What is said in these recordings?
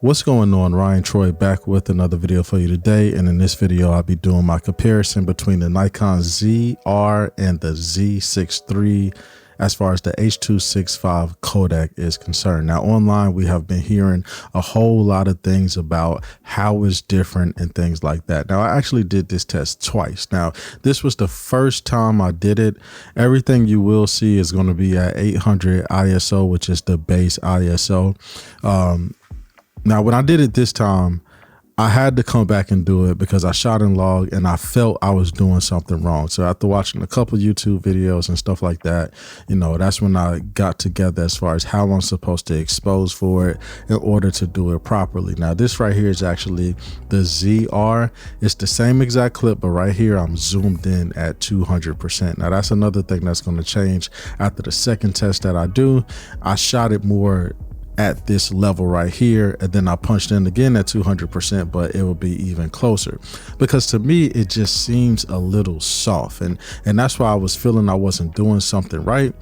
What's going on? Ryan Troy back with another video for you today, and in this video I'll be doing my comparison between the Nikon ZR and the Z6III as far as the H.265 codec is concerned. Now online we have been hearing a whole lot of things about how it's different and things like that. Now I actually did this test twice. Now this was the first time I did it. Everything you will see is going to be at 800 ISO, which is the base ISO. Now, when I did it this time, I had to come back and do it because I shot in log and I felt I was doing something wrong. So after watching a couple YouTube videos and stuff like that, you know, that's when I got together as far as how I'm supposed to expose for it in order to do it properly. Now, this right here is actually the ZR. It's the same exact clip, but right here I'm zoomed in at 200%. Now, that's another thing that's going to change after the second test that I do. I shot it more at this level right here, and then I punched in again at 200%, but it will be even closer because to me it just seems a little soft, and that's why I was feeling I wasn't doing something right.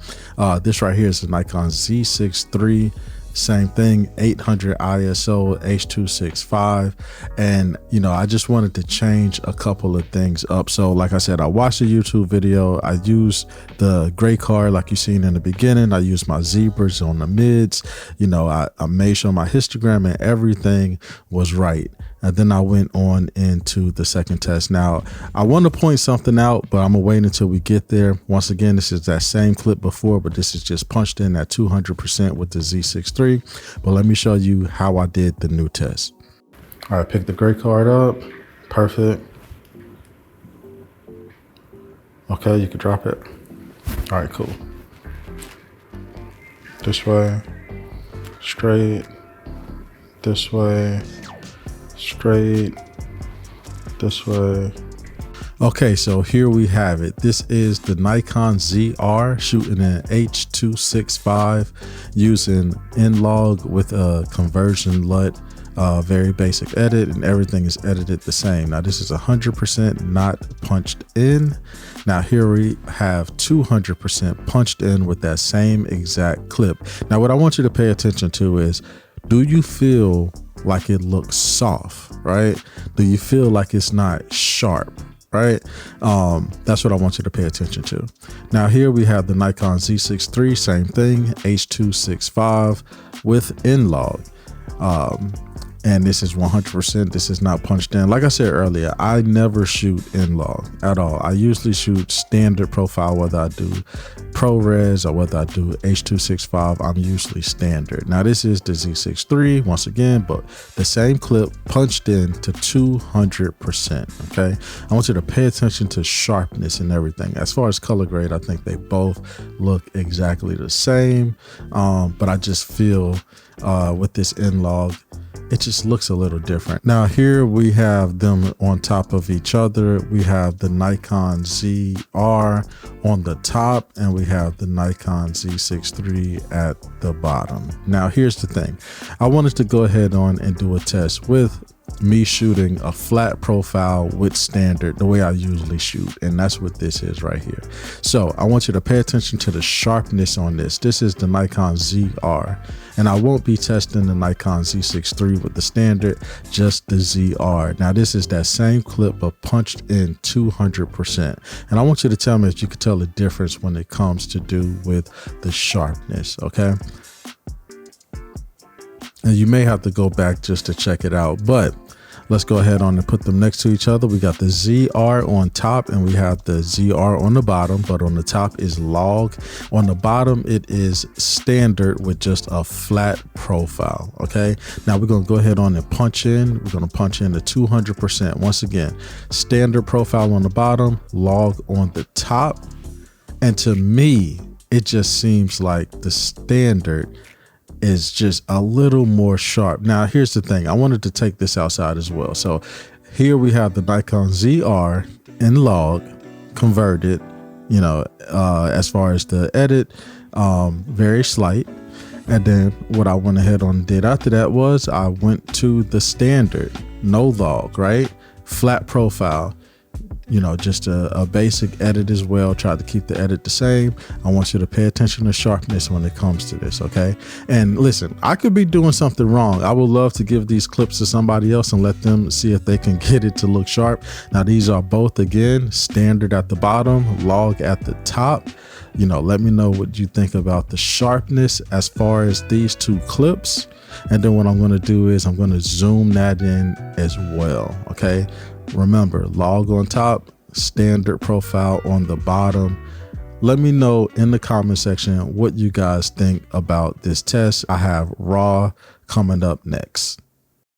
This right here is the Nikon Z6III. Same thing, 800 ISO, H.265, and you know, I just wanted to change a couple of things up. So like I said, I watched a YouTube video. I used the gray card like you seen in the beginning. I used my zebras on the mids. You know, I made sure my histogram and everything was right. And then I went on into the second test. Now, I want to point something out, but I'm gonna wait until we get there. Once again, this is that same clip before, but this is just punched in at 200% with the Z6III. But let me show you how I did the new test. All right, pick the gray card up. Perfect. Okay, you can drop it. All right, cool. This way, straight, this way, straight, this way. Okay, so here we have it. This is the Nikon ZR shooting an H.265 using N-Log with a conversion LUT, very basic edit, and everything is edited the same. Now this is 100% not punched in. Now here we have 200% punched in with that same exact clip. Now what I want you to pay attention to is, do you feel like it looks soft, right? Do you feel like it's not sharp, right? That's what I want you to pay attention to. Now here we have the Nikon Z6III, same thing, H.265 with N-Log. And this is 100%, this is not punched in. Like I said earlier, I never shoot N-Log at all. I usually shoot standard profile, whether I do ProRes or whether I do H.265, I'm usually standard. Now this is the Z6III once again, but the same clip punched in to 200%, okay? I want you to pay attention to sharpness and everything. As far as color grade, I think they both look exactly the same, but I just feel with this N-Log, it just looks a little different. Now here we have them on top of each other. We have the Nikon ZR on the top and we have the Nikon Z6III at the bottom. Now here's the thing. I wanted to go ahead on and do a test with me shooting a flat profile with standard, the way I usually shoot, and that's what this is right here. So I want you to pay attention to the sharpness on this. This is the Nikon ZR, and I won't be testing the Nikon Z6III with the standard, just the ZR. Now this is that same clip but punched in 200%, and I want you to tell me if you can tell the difference when it comes to do with the sharpness, okay? And you may have to go back just to check it out, but let's go ahead on and put them next to each other. We got the ZR on top and we have the ZR on the bottom, but on the top is log. On the bottom, it is standard with just a flat profile, okay? Now we're gonna go ahead on and punch in. We're gonna punch in to 200%. Once again, standard profile on the bottom, log on the top. And to me, it just seems like the standard is just a little more sharp. Now here's the thing, I wanted to take this outside as well. So here we have the Nikon ZR in log converted, you know, as far as the edit, very slight. And then what I went ahead and did after that was I went to the standard, no log, right? Flat profile. you know, just a basic edit as well. Try to keep the edit the same. I want you to pay attention to sharpness when it comes to this, okay? And listen, I could be doing something wrong. I would love to give these clips to somebody else and let them see if they can get it to look sharp. Now, these are both, again, standard at the bottom, log at the top. You know, let me know what you think about the sharpness as far as these two clips. And then what I'm going to do is I'm going to zoom that in as well, okay? Remember, log on top, standard profile on the bottom. Let me know in the comment section what you guys think about this test. I have raw coming up next.